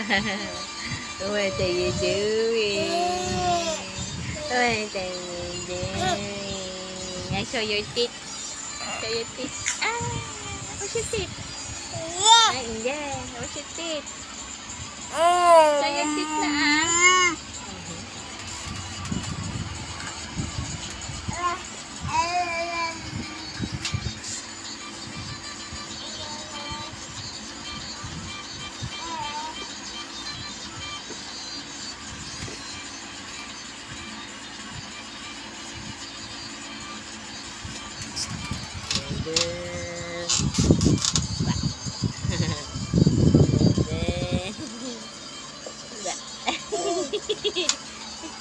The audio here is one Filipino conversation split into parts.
What are you doing? What are you doing? I show your teeth. Show your teeth. Ah, what's your teeth? Ah, hindi. What's your teeth? Show your teeth na ah.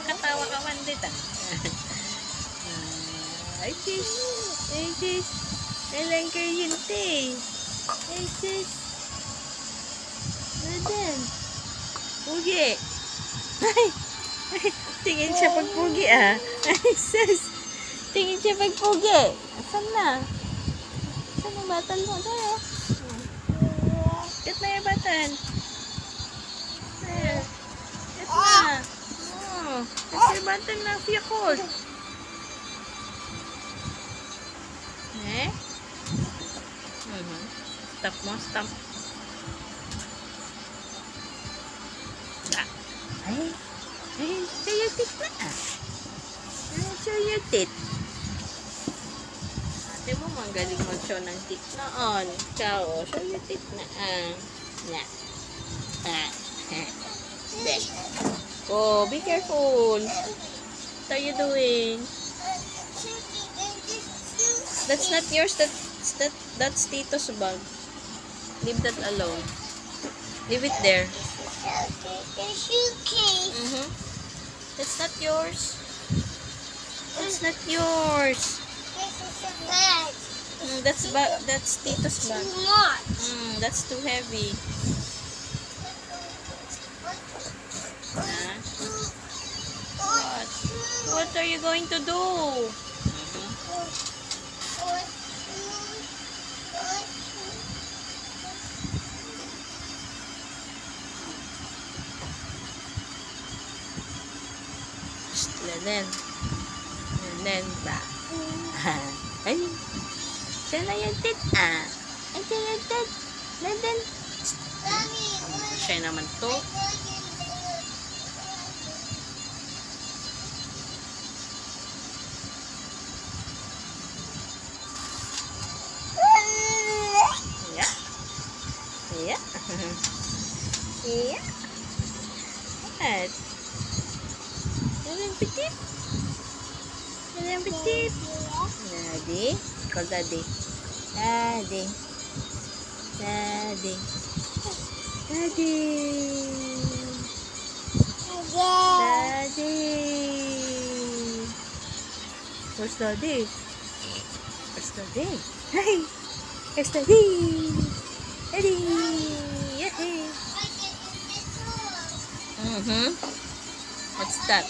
Katawa ka man dito. Ay sis, ay sis, alang kuryente. Ay sis, nadan, pugi. Ay, tingin siya pag pugi ah. Ay sis, tingin siya pag pugi. Asan na? Asan ang batan mo? Tayo. Kat na yung batan. Kat na. Oh, kat yung batan na fiyakol. Eh? Stop mo, stop. Ay, show your teeth na ah. Show your teeth. Ate mo, magaling mag-show ng teeth noon. Ikaw, oh, show your teeth na ah. Na. Oh, be careful. What are you doing? That's not yours. That's Tito's bag. Leave that alone. Leave it there. The shoecase. That's not yours. That's not yours. This is a bag. That's Tito's bag. Too much. That's too heavy. What are you going to do? Laden ba? Ay, siya na yung tit ah. Ay, siya yung tit. Laden. Siya naman to. Yeah. Yeah. Yeah. What? Laden petit. Laden petit. Daddy. Call daddy. Daddy. Daddy. Daddy. Daddy. Where's daddy? Where's daddy? Hey. Where's daddy? Daddy. Yay. What's that?